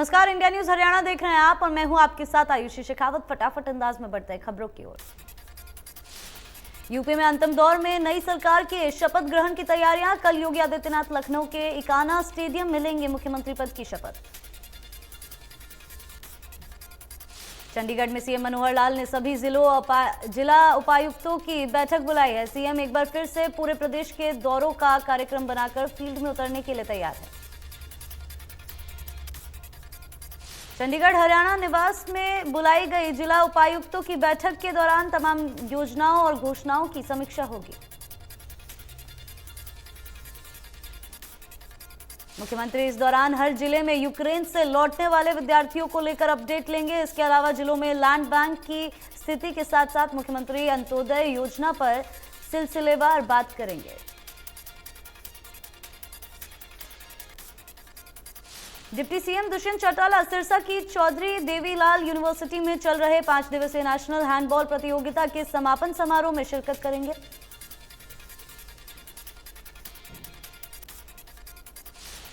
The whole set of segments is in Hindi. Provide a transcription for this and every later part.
नमस्कार, इंडिया न्यूज हरियाणा देख रहे हैं आप और मैं हूं आपके साथ आयुषी शेखावत। फटाफट अंदाज में बढ़ते हैं खबरों की ओर। यूपी में अंतिम दौर में नई सरकार के शपथ ग्रहण की तैयारियां। कल योगी आदित्यनाथ लखनऊ के इकाना स्टेडियम में लेंगे मुख्यमंत्री पद की शपथ। चंडीगढ़ में सीएम मनोहर लाल ने सभी जिला उपायुक्तों की बैठक बुलाई है। सीएम एक बार फिर से पूरे प्रदेश के दौरों का कार्यक्रम बनाकर फील्ड में उतरने के लिए तैयार है। चंडीगढ़ हरियाणा निवास में बुलाई गई जिला उपायुक्तों की बैठक के दौरान तमाम योजनाओं और घोषणाओं की समीक्षा होगी। मुख्यमंत्री इस दौरान हर जिले में यूक्रेन से लौटने वाले विद्यार्थियों को लेकर अपडेट लेंगे। इसके अलावा जिलों में लैंड बैंक की स्थिति के साथ साथ मुख्यमंत्री अंत्योदय योजना पर सिलसिलेवार बात करेंगे। डिप्टी सीएम दुष्यंत चौटाला सिरसा की चौधरी देवीलाल यूनिवर्सिटी में चल रहे 5 दिवसीय नेशनल हैंडबॉल प्रतियोगिता के समापन समारोह में शिरकत करेंगे।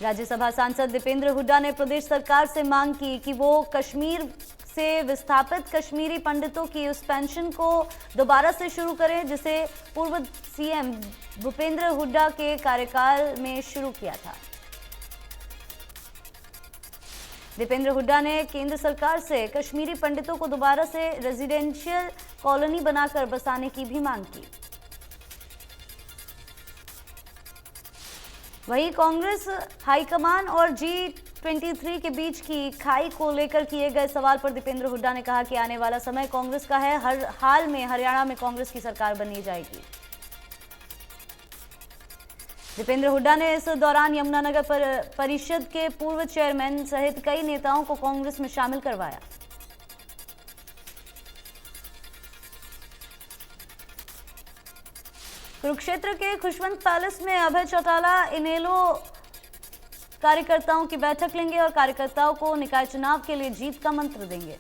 राज्यसभा सांसद दीपेंद्र हुड्डा ने प्रदेश सरकार से मांग की कि वो कश्मीर से विस्थापित कश्मीरी पंडितों की उस पेंशन को दोबारा से शुरू करें जिसे पूर्व सीएम भूपेंद्र हुड्डा के कार्यकाल में शुरू किया था। दीपेंद्र हुड्डा ने केंद्र सरकार से कश्मीरी पंडितों को दोबारा से रेजिडेंशियल कॉलोनी बनाकर बसाने की भी मांग की। वहीं कांग्रेस हाईकमान और G23 के बीच की खाई को लेकर किए गए सवाल पर दीपेंद्र हुड्डा ने कहा कि आने वाला समय कांग्रेस का है। हर हाल में हरियाणा में कांग्रेस की सरकार बनी जाएगी। दीपेंद्र हुड्डा ने इस दौरान यमुनानगर परिषद के पूर्व चेयरमैन सहित कई नेताओं को कांग्रेस में शामिल करवाया। कुरुक्षेत्र के खुशवंत पैलेस में अभय चौटाला इनेलो कार्यकर्ताओं की बैठक लेंगे और कार्यकर्ताओं को निकाय चुनाव के लिए जीत का मंत्र देंगे।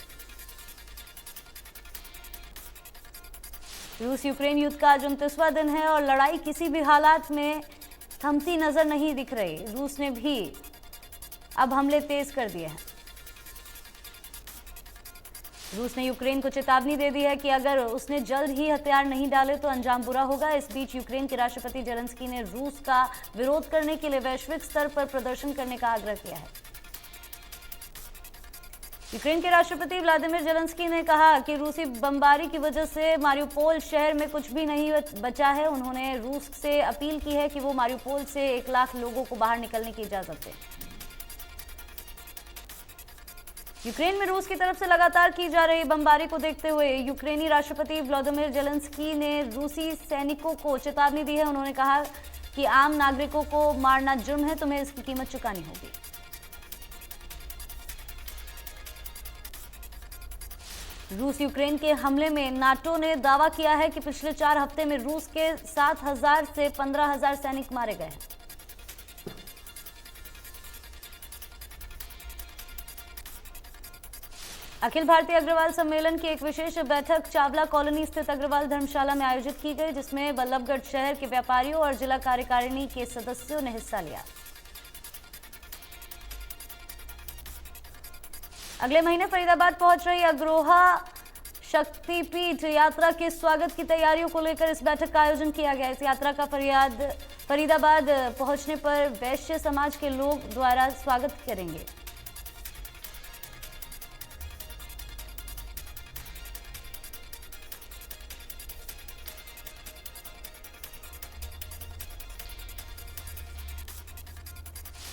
रूस यूक्रेन युद्ध का आज 29वां दिन है और लड़ाई किसी भी हालात में थमती नजर नहीं दिख रही। रूस ने भी अब हमले तेज कर दिए हैं। रूस ने यूक्रेन को चेतावनी दे दी है कि अगर उसने जल्द ही हथियार नहीं डाले तो अंजाम बुरा होगा। इस बीच यूक्रेन के राष्ट्रपति जेलेंस्की ने रूस का विरोध करने के लिए वैश्विक स्तर पर प्रदर्शन करने का आग्रह किया है। यूक्रेन के राष्ट्रपति व्लादिमीर जेलेंस्की ने कहा कि रूसी बमबारी की वजह से मारियुपोल शहर में कुछ भी नहीं बचा है। उन्होंने रूस से अपील की है कि वो मारियुपोल से 1 लाख लोगों को बाहर निकलने की इजाजत दें। यूक्रेन में रूस की तरफ से लगातार की जा रही बमबारी को देखते हुए यूक्रेनी राष्ट्रपति व्लादिमीर जेलेंस्की ने रूसी सैनिकों को चेतावनी दी है। उन्होंने कहा कि आम नागरिकों को मारना जुर्म है, तुम्हें इसकी कीमत चुकानी होगी। रूस यूक्रेन के हमले में नाटो ने दावा किया है कि पिछले 4 हफ्ते में रूस के 7,000 से 15,000 सैनिक मारे गए हैं। अखिल भारतीय अग्रवाल सम्मेलन की एक विशेष बैठक चावला कॉलोनी स्थित अग्रवाल धर्मशाला में आयोजित की गई, जिसमें बल्लभगढ़ शहर के व्यापारियों और जिला कार्यकारिणी के सदस्यों ने हिस्सा लिया। अगले महीने फरीदाबाद पहुंच रही अग्रोहा शक्तिपीठ यात्रा के स्वागत की तैयारियों को लेकर इस बैठक का आयोजन किया गया। इस यात्रा का फरीदाबाद पहुंचने पर वैश्य समाज के लोग द्वारा स्वागत करेंगे।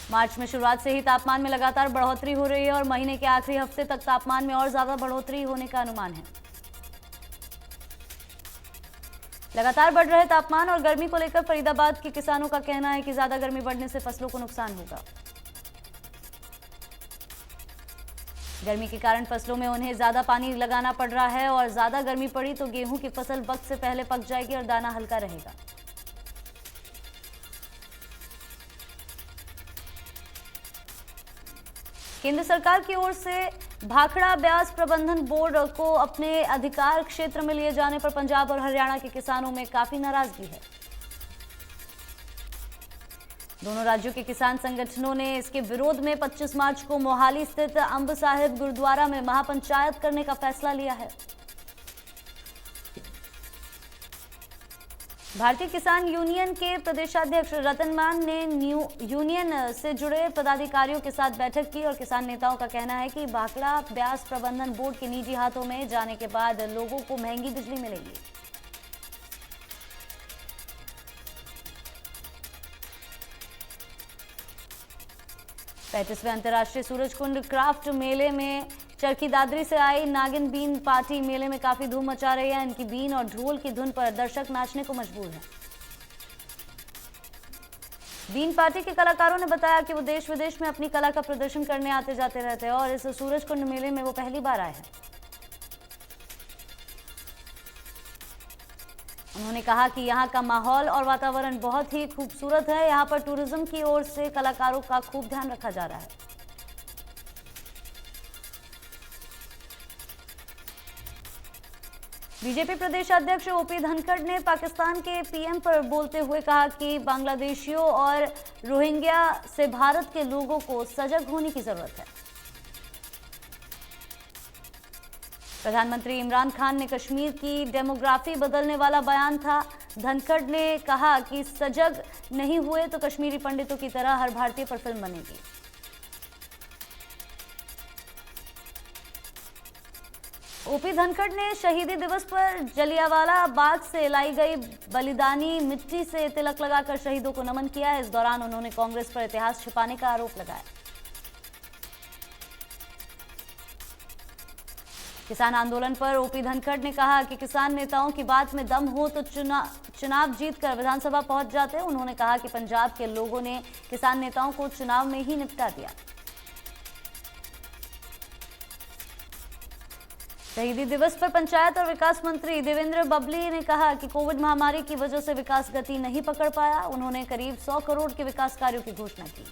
मार्च में शुरुआत से ही तापमान में लगातार बढ़ोतरी हो रही है और महीने के आखिरी हफ्ते तक तापमान में और ज्यादा बढ़ोतरी होने का अनुमान है। लगातार बढ़ रहे तापमान और गर्मी को लेकर फरीदाबाद के किसानों का कहना है कि ज्यादा गर्मी बढ़ने से फसलों को नुकसान होगा। गर्मी के कारण फसलों में उन्हें ज्यादा पानी लगाना पड़ रहा है और ज्यादा गर्मी पड़ी तो गेहूं की फसल वक्त से पहले पक जाएगी और दाना हल्का रहेगा। केंद्र सरकार की ओर से भाखड़ा ब्यास प्रबंधन बोर्ड को अपने अधिकार क्षेत्र में लिए जाने पर पंजाब और हरियाणा के किसानों में काफी नाराजगी है। दोनों राज्यों के किसान संगठनों ने इसके विरोध में 25 मार्च को मोहाली स्थित अंब साहिब गुरुद्वारा में महापंचायत करने का फैसला लिया है। भारतीय किसान यूनियन के प्रदेशाध्यक्ष रतन मान ने यूनियन से जुड़े पदाधिकारियों के साथ बैठक की और किसान नेताओं का कहना है कि भाखड़ा ब्यास प्रबंधन बोर्ड के निजी हाथों में जाने के बाद लोगों को महंगी बिजली मिलेगी। पैंतीसवें अंतर्राष्ट्रीय सूरजकुंड क्राफ्ट मेले में चरखी दादरी से आई नागिन बीन पार्टी मेले में काफी धूम मचा रही है। इनकी बीन और ढोल की धुन पर दर्शक नाचने को मजबूर हैं। बीन पार्टी के कलाकारों ने बताया कि वो देश विदेश में अपनी कला का प्रदर्शन करने आते जाते रहते हैं और इस सूरजकुंड मेले में वो पहली बार आए हैं। उन्होंने कहा कि यहाँ का माहौल और वातावरण बहुत ही खूबसूरत है। यहाँ पर टूरिज्म की ओर से कलाकारों का खूब ध्यान रखा जा रहा है। बीजेपी प्रदेश अध्यक्ष ओपी धनखड़ ने पाकिस्तान के पीएम पर बोलते हुए कहा कि बांग्लादेशियों और रोहिंग्या से भारत के लोगों को सजग होने की जरूरत है। प्रधानमंत्री इमरान खान ने कश्मीर की डेमोग्राफी बदलने वाला बयान था। धनखड़ ने कहा कि सजग नहीं हुए तो कश्मीरी पंडितों की तरह हर भारतीय पर फिल्म बनेगी। ओपी धनखड़ ने शहीदी दिवस पर जलियांवाला बाग से लाई गई बलिदानी मिट्टी से तिलक लगाकर शहीदों को नमन किया। इस दौरान उन्होंने कांग्रेस पर इतिहास छिपाने का आरोप लगाया। किसान आंदोलन पर ओपी धनखड़ ने कहा कि किसान नेताओं की बात में दम हो तो चुनाव जीतकर विधानसभा पहुंच जाते। उन्होंने कहा कि पंजाब के लोगों ने किसान नेताओं को चुनाव में ही निपटा दिया। शहीदी दिवस पर पंचायत और विकास मंत्री देवेंद्र बबली ने कहा कि कोविड महामारी की वजह से विकास गति नहीं पकड़ पाया। उन्होंने करीब 100 करोड़ के विकास कार्यों की घोषणा की।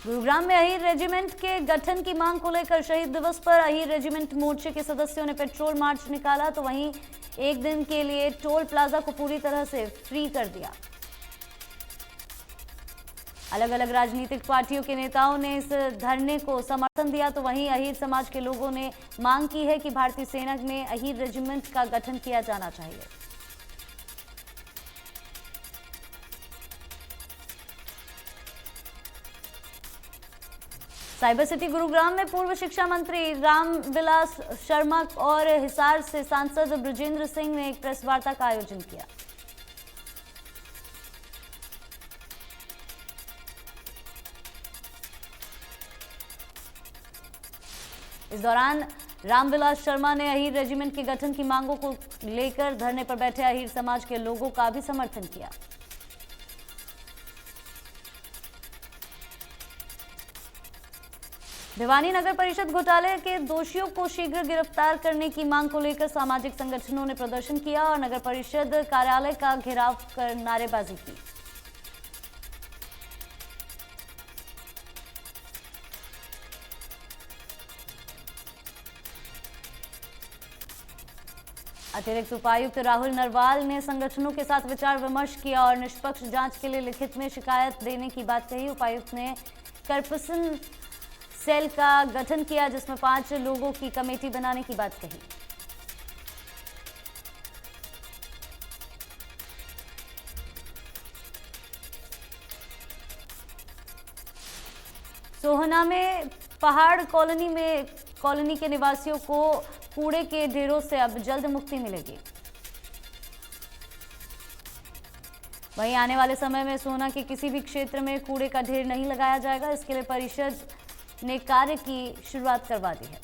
गुरुग्राम में अहीर रेजिमेंट के गठन की मांग को लेकर शहीद दिवस पर अहीर रेजिमेंट मोर्चे के सदस्यों ने पेट्रोल मार्च निकाला तो वहीं एक दिन के लिए टोल प्लाजा को पूरी तरह से फ्री कर दिया। अलग अलग राजनीतिक पार्टियों के नेताओं ने इस धरने को समर्थन दिया तो वहीं अहीर समाज के लोगों ने मांग की है कि भारतीय सेना में अहीर रेजिमेंट का गठन किया जाना चाहिए। साइबर सिटी गुरुग्राम में पूर्व शिक्षा मंत्री रामविलास शर्मा और हिसार से सांसद ब्रजेंद्र सिंह ने एक प्रेस वार्ता का आयोजन किया। इस दौरान रामविलास शर्मा ने अहीर रेजिमेंट के गठन की मांगों को लेकर धरने पर बैठे अहीर समाज के लोगों का भी समर्थन किया। भिवानी नगर परिषद घोटाले के दोषियों को शीघ्र गिरफ्तार करने की मांग को लेकर सामाजिक संगठनों ने प्रदर्शन किया और नगर परिषद कार्यालय का घेराव कर नारेबाजी की। अतिरिक्त उपायुक्त राहुल नरवाल ने संगठनों के साथ विचार विमर्श किया और निष्पक्ष जांच के लिए लिखित में शिकायत देने की बात कही। उपायुक्त ने कर्पसन सेल का गठन किया जिसमें 5 लोगों की कमेटी बनाने की बात कही। सोहना में पहाड़ कॉलोनी के निवासियों को कूड़े के ढेरों से अब जल्द मुक्ति मिलेगी। वहीं आने वाले समय में सोहना के किसी भी क्षेत्र में कूड़े का ढेर नहीं लगाया जाएगा। इसके लिए परिषद ने कार्य की शुरुआत करवा दी है।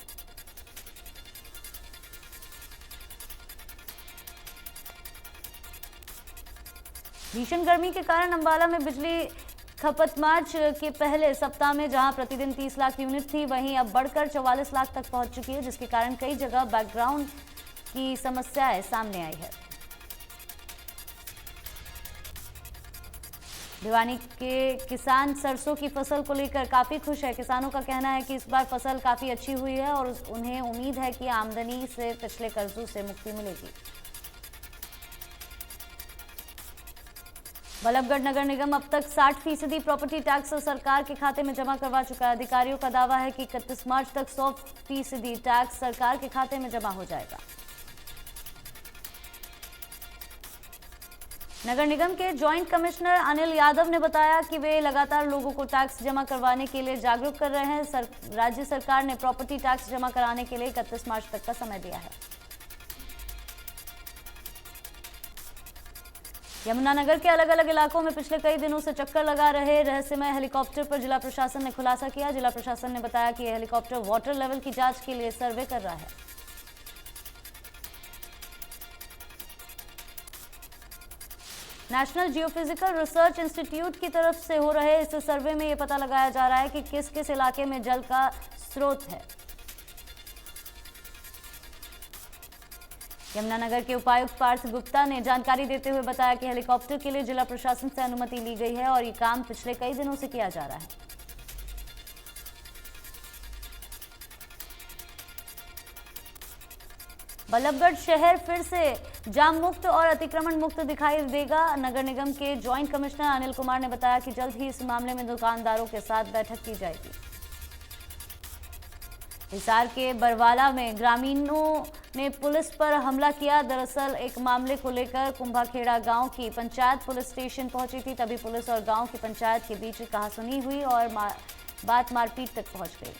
भीषण गर्मी के कारण अंबाला में बिजली खपत मार्च के पहले सप्ताह में जहां प्रतिदिन 30 लाख यूनिट थी वहीं अब बढ़कर 44 लाख तक पहुंच चुकी है, जिसके कारण कई जगह बैकग्राउंड की समस्याएं सामने आई है। भिवानी के किसान सरसों की फसल को लेकर काफी खुश है। किसानों का कहना है कि इस बार फसल काफी अच्छी हुई है और उन्हें उम्मीद है कि आमदनी से पिछले कर्जों से मुक्ति मिलेगी। बल्लभगढ़ नगर निगम अब तक 60% प्रॉपर्टी टैक्स सरकार के खाते में जमा करवा चुका है। अधिकारियों का दावा है कि 31 मार्च तक 100% टैक्स सरकार के खाते में जमा हो जाएगा। नगर निगम के जॉइंट कमिश्नर अनिल यादव ने बताया कि वे लगातार लोगों को टैक्स जमा करवाने के लिए जागरूक कर रहे हैं। राज्य सरकार ने प्रॉपर्टी टैक्स जमा कराने के लिए 31 मार्च तक का समय दिया है। यमुनानगर के अलग अलग इलाकों में पिछले कई दिनों से चक्कर लगा रहे रहस्यमय हेलीकॉप्टर पर जिला प्रशासन ने खुलासा किया। जिला प्रशासन ने बताया कि यह हेलीकॉप्टर वाटर लेवल की जांच के लिए सर्वे कर रहा है। नेशनल जियोफिजिकल रिसर्च इंस्टीट्यूट की तरफ से हो रहे इस सर्वे में यह पता लगाया जा रहा है कि किस किस इलाके में जल का स्रोत है। यमुनानगर के उपायुक्त पार्थ गुप्ता ने जानकारी देते हुए बताया कि हेलीकॉप्टर के लिए जिला प्रशासन से अनुमति ली गई है और ये काम पिछले कई दिनों से किया जा रहा है। बल्लभगढ़ शहर फिर से जाम मुक्त और अतिक्रमण मुक्त दिखाई देगा। नगर निगम के जॉइंट कमिश्नर अनिल कुमार ने बताया कि जल्द ही इस मामले में दुकानदारों के साथ बैठक की जाएगी। हिसार के बरवाला में ग्रामीणों ने पुलिस पर हमला किया। दरअसल एक मामले को लेकर कुंभाखेड़ा गांव की पंचायत पुलिस स्टेशन पहुंची थी। तभी पुलिस और गांव की पंचायत के बीच कहासुनी हुई और बात मारपीट तक पहुंच गई।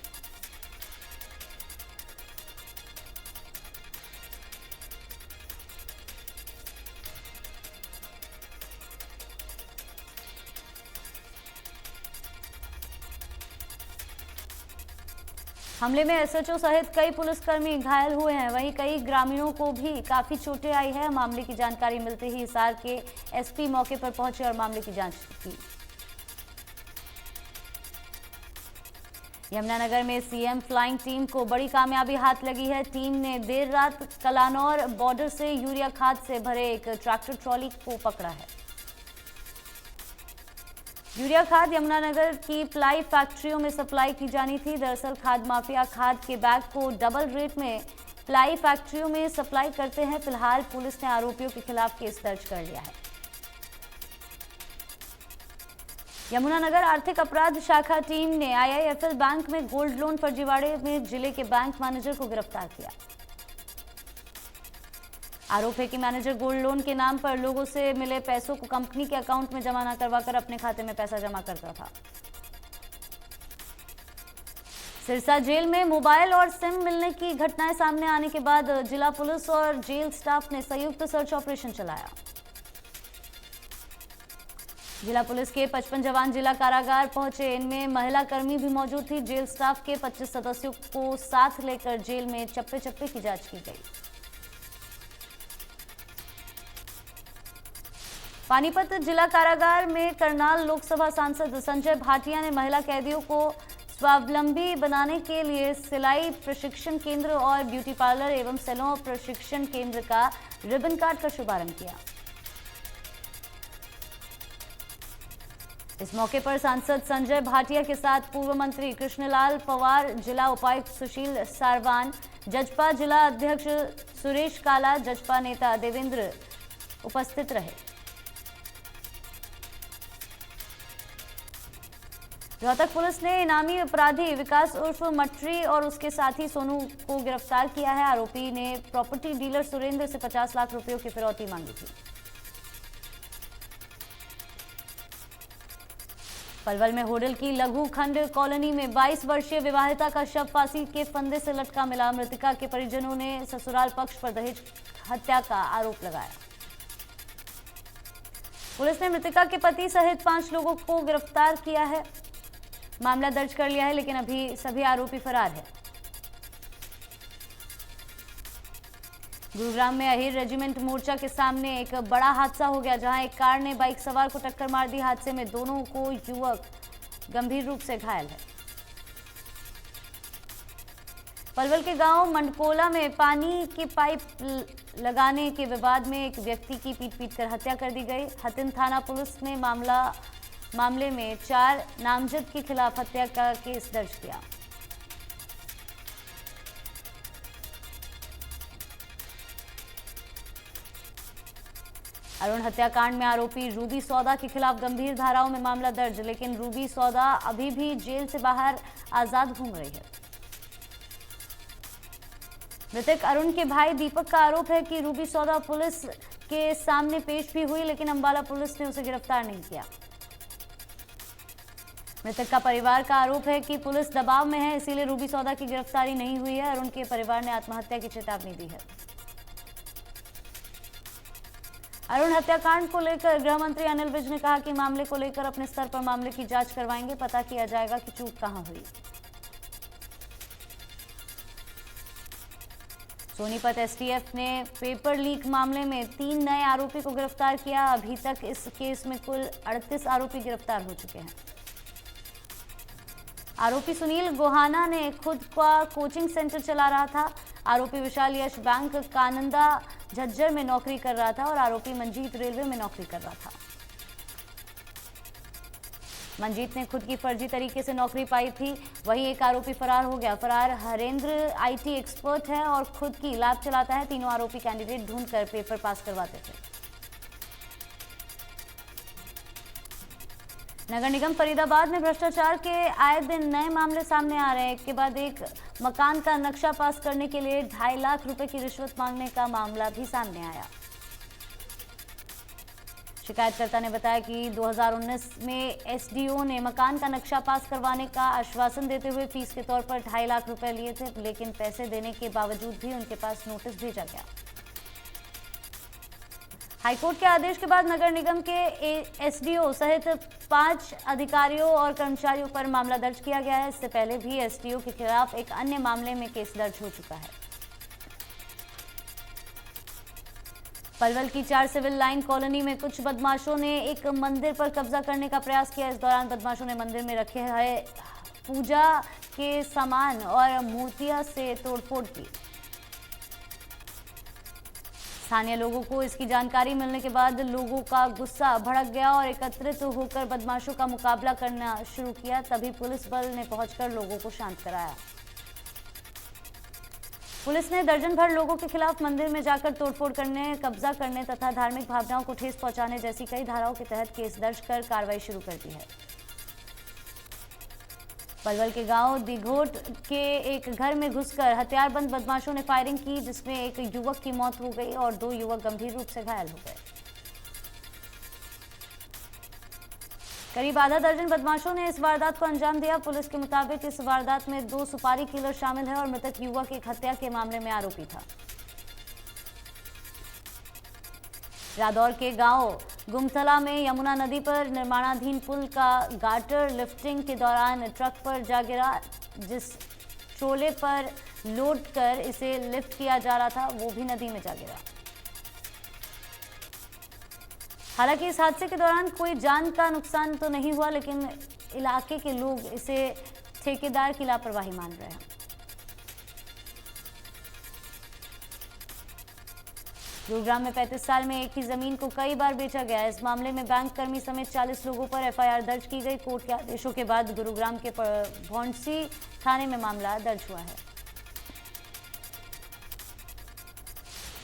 हमले में एसएचओ सहित कई पुलिसकर्मी घायल हुए हैं। वहीं कई ग्रामीणों को भी काफी चोटें आई है। मामले की जानकारी मिलते ही हिसार के एसपी मौके पर पहुंचे और मामले की जांच की। यमुनानगर में सीएम फ्लाइंग टीम को बड़ी कामयाबी हाथ लगी है। टीम ने देर रात कलानौर बॉर्डर से यूरिया खाद से भरे एक ट्रैक्टर ट्रॉली को पकड़ा है। यूरिया खाद यमुनानगर की प्लाई फैक्ट्रियों में सप्लाई की जानी थी। दरअसल खाद माफिया खाद के बैग को डबल रेट में प्लाई फैक्ट्रियों में सप्लाई करते हैं। फिलहाल पुलिस ने आरोपियों के खिलाफ केस दर्ज कर लिया है। यमुनानगर आर्थिक अपराध शाखा टीम ने आईआईएफएल बैंक में गोल्ड लोन फर्जीवाड़े में जिले के बैंक मैनेजर को गिरफ्तार किया। आरोप है कि मैनेजर गोल्ड लोन के नाम पर लोगों से मिले पैसों को कंपनी के अकाउंट में जमा न करवाकर अपने खाते में पैसा जमा करता था। सिरसा जेल में मोबाइल और सिम मिलने की घटनाएं सामने आने के बाद जिला पुलिस और जेल स्टाफ ने संयुक्त सर्च ऑपरेशन चलाया। जिला पुलिस के 55 जवान जिला कारागार पहुंचे। इनमें महिला कर्मी भी मौजूद थी। जेल स्टाफ के 25 सदस्यों को साथ लेकर जेल में चप्पे चप्पे की जांच की गई। पानीपत जिला कारागार में करनाल लोकसभा सांसद संजय भाटिया ने महिला कैदियों को स्वावलंबी बनाने के लिए सिलाई प्रशिक्षण केंद्र और ब्यूटी पार्लर एवं सैलून प्रशिक्षण केंद्र का रिबन काट कर शुभारंभ किया। इस मौके पर सांसद संजय भाटिया के साथ पूर्व मंत्री कृष्णलाल पवार, जिला उपायुक्त सुशील सारवान, जजपा जिला अध्यक्ष सुरेश काला, जजपा नेता देवेंद्र उपस्थित रहे। रोहतक पुलिस ने इनामी अपराधी विकास उर्फ मटरी और उसके साथी सोनू को गिरफ्तार किया है। आरोपी ने प्रॉपर्टी डीलर सुरेंद्र से 50 लाख रुपयों की फिरौती मांगी थी। पलवल में होडल की लघु खंड कॉलोनी में 22 वर्षीय विवाहिता का शव फांसी के फंदे से लटका मिला। मृतका के परिजनों ने ससुराल पक्ष पर दहेज हत्या का आरोप लगाया। पुलिस ने मृतका के पति सहित 5 लोगों को गिरफ्तार किया है। मामला दर्ज कर लिया है, लेकिन अभी सभी आरोपी फरार है। गुरुग्राम में अहिर रेजिमेंट मोर्चा के सामने एक बड़ा हादसा हो गया, जहां एक कार ने बाइक सवार को टक्कर मार दी। हादसे में दोनों को युवक गंभीर रूप से घायल है। पलवल के गांव मंडकोला में पानी की पाइप लगाने के विवाद में एक व्यक्ति की पीट कर हत्या कर दी गई। हतिन थाना पुलिस ने मामला मामले में 4 नामजद के खिलाफ हत्या का केस दर्ज किया। अरुण हत्याकांड में आरोपी रूबी सौदा के खिलाफ गंभीर धाराओं में मामला दर्ज, लेकिन रूबी सौदा अभी भी जेल से बाहर आजाद घूम रही है। मृतक अरुण के भाई दीपक का आरोप है कि रूबी सौदा पुलिस के सामने पेश भी हुई, लेकिन अंबाला पुलिस ने उसे गिरफ्तार नहीं किया। मृतक का परिवार का आरोप है कि पुलिस दबाव में है, इसीलिए रूबी सौदा की गिरफ्तारी नहीं हुई है। अरुण के परिवार ने आत्महत्या की चेतावनी दी है। अरुण हत्याकांड को लेकर गृह मंत्री अनिल विज ने कहा कि मामले को लेकर अपने स्तर पर मामले की जांच करवाएंगे, पता किया जाएगा कि चूक कहां हुई। सोनीपत एसटीएफ ने पेपर लीक मामले में 3 नए आरोपी को गिरफ्तार किया। अभी तक इस केस में कुल 38 आरोपी गिरफ्तार हो चुके हैं। आरोपी सुनील गोहाना ने खुद का कोचिंग सेंटर चला रहा था। आरोपी विशाल यश बैंक कानंदा झज्जर में नौकरी कर रहा था और आरोपी मंजीत रेलवे में नौकरी कर रहा था। मंजीत ने खुद की फर्जी तरीके से नौकरी पाई थी, वहीं एक आरोपी फरार हो गया। फरार हरेंद्र आईटी एक्सपर्ट है और खुद की लैब चलाता है। तीनों आरोपी कैंडिडेट ढूंढकर पेपर पास करवाते थे। नगर निगम फरीदाबाद में भ्रष्टाचार के आए दिन नए मामले सामने आ रहे हैं। एक के बाद एक मकान का नक्शा पास करने के लिए 2.5 लाख रुपए की रिश्वत मांगने का मामला भी सामने आया। शिकायतकर्ता ने बताया कि 2019 में एसडीओ ने मकान का नक्शा पास करवाने का आश्वासन देते हुए फीस के तौर पर 2.5 लाख रुपए लिए थे, लेकिन पैसे देने के बावजूद भी उनके पास नोटिस भेजा गया। हाईकोर्ट के आदेश के बाद नगर निगम के एसडीओ सहित 5 अधिकारियों और कर्मचारियों पर मामला दर्ज किया गया है। इससे पहले भी एसडीओ के खिलाफ एक अन्य मामले में केस दर्ज हो चुका है। पलवल की 4 सिविल लाइन कॉलोनी में कुछ बदमाशों ने एक मंदिर पर कब्जा करने का प्रयास किया। इस दौरान बदमाशों ने मंदिर में रखे हैं पूजा के सामान और मूर्तियां से तोड़फोड़ की। स्थानीय लोगों को इसकी जानकारी मिलने के बाद लोगों का गुस्सा भड़क गया और एकत्रित होकर बदमाशों का मुकाबला करना शुरू किया। तभी पुलिस बल ने पहुंचकर लोगों को शांत कराया। पुलिस ने दर्जन भर लोगों के खिलाफ मंदिर में जाकर तोड़फोड़ करने, कब्जा करने तथा धार्मिक भावनाओं को ठेस पहुंचाने जैसी कई धाराओं के तहत केस दर्ज कर कार्रवाई शुरू कर दी है। पलवल के गांव दिघोट के एक घर में घुसकर हथियारबंद बदमाशों ने फायरिंग की, जिसमें एक युवक की मौत हो गई और 2 युवक गंभीर रूप से घायल हो गए। करीब आधा दर्जन बदमाशों ने इस वारदात को अंजाम दिया। पुलिस के मुताबिक इस वारदात में 2 सुपारी किलर शामिल है और मृतक युवक एक हत्या के मामले में आरोपी था। रादौर के गांव गुमथला में यमुना नदी पर निर्माणाधीन पुल का गाटर लिफ्टिंग के दौरान ट्रक पर जा गिरा। जिस ट्रोले पर लोड कर इसे लिफ्ट किया जा रहा था वो भी नदी में जा गिरा। हालांकि इस हादसे के दौरान कोई जान का नुकसान तो नहीं हुआ, लेकिन इलाके के लोग इसे ठेकेदार की लापरवाही मान रहे हैं। गुरुग्राम में 35 साल में एक ही जमीन को कई बार बेचा गया। इस मामले में बैंक कर्मी समेत 40 लोगों पर एफआईआर दर्ज की गई। कोर्ट के आदेशों के बाद गुरुग्राम के भौंडसी थाने में मामला दर्ज हुआ है।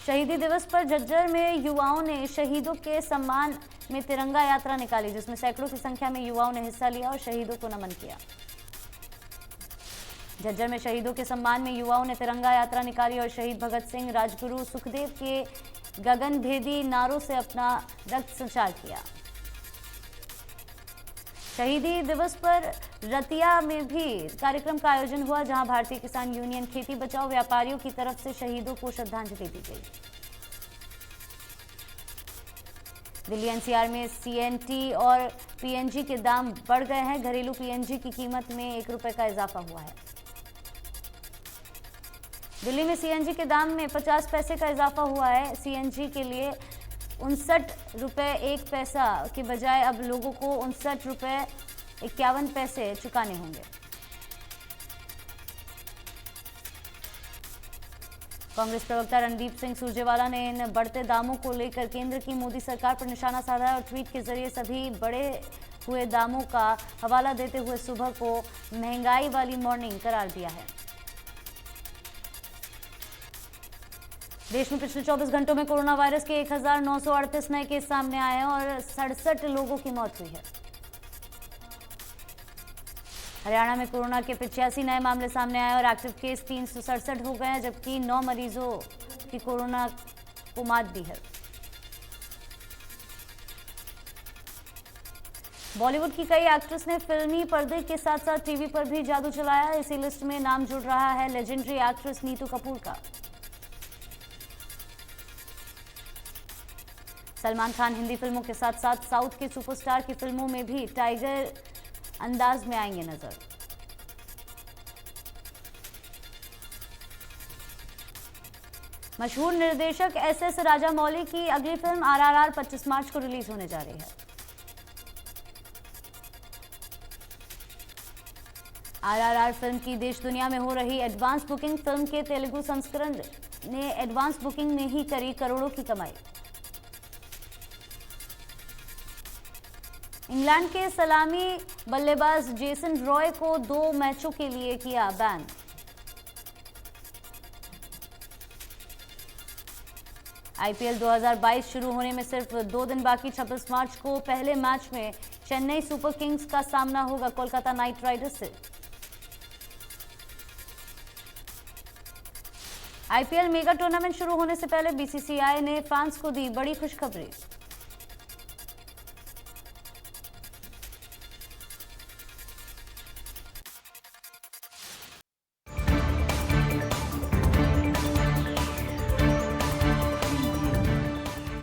शहीदी दिवस पर झज्जर में युवाओं ने शहीदों के सम्मान में तिरंगा यात्रा निकाली, जिसमें सैकड़ों की संख्या में युवाओं ने हिस्सा लिया और शहीदों को नमन किया। झज्जर में शहीदों के सम्मान में युवाओं ने तिरंगा यात्रा निकाली और शहीद भगत सिंह, राजगुरु सुखदेव के गगनभेदी नारों से अपना रक्त संचार किया। शहीदी दिवस पर रतिया में भी कार्यक्रम का आयोजन हुआ, जहां भारतीय किसान यूनियन खेती बचाओ व्यापारियों की तरफ से शहीदों को श्रद्धांजलि दी गई। दिल्ली एनसीआर में सीएनटी और पीएनजी के दाम बढ़ गए हैं। घरेलू पीएनजी की कीमत में 1 रुपए का इजाफा हुआ है। दिल्ली में सीएनजी के दाम में 50 पैसे का इजाफा हुआ है। सीएनजी के लिए 59 रुपये 1 पैसा के बजाय अब लोगों को 59 रुपये 51 पैसे चुकाने होंगे। कांग्रेस प्रवक्ता रणदीप सिंह सुरजेवाला ने इन बढ़ते दामों को लेकर केंद्र की मोदी सरकार पर निशाना साधा और ट्वीट के जरिए सभी बड़े हुए दामों का हवाला देते हुए सुबह को महंगाई वाली मॉर्निंग करार दिया है। देश में पिछले 24 घंटों में कोरोना वायरस के 1938 नए केस सामने आए हैं और 67 लोगों की मौत हुई है। हरियाणा में कोरोना के 85 नए मामले सामने आए और एक्टिव केस 367 हो गए हैं, जबकि 9 मरीजों की कोरोना को मात दी है। बॉलीवुड की कई एक्ट्रेस ने फिल्मी पर्दे के साथ साथ टीवी पर भी जादू चलाया। इसी लिस्ट में नाम जुड़ रहा है लेजेंडरी एक्ट्रेस नीतू कपूर का। सलमान खान हिंदी फिल्मों के साथ साथ साउथ के सुपरस्टार की फिल्मों में भी टाइगर अंदाज में आएंगे नजर। मशहूर निर्देशक एस राजामौली की अगली फिल्म RRR 25 मार्च को रिलीज होने जा रही है। RRR फिल्म की देश दुनिया में हो रही एडवांस बुकिंग, फिल्म के तेलुगु संस्करण ने एडवांस बुकिंग में ही करी करोड़ों की कमाई। इंग्लैंड के सलामी बल्लेबाज जेसन रॉय को 2 मैचों के लिए किया बैन। IPL 2022 शुरू होने में सिर्फ 2 दिन बाकी 26 मार्च को पहले मैच में चेन्नई सुपर किंग्स का सामना होगा कोलकाता नाइट राइडर्स से। IPL मेगा टूर्नामेंट शुरू होने से पहले BCCI ने फैंस को दी बड़ी खुशखबरी।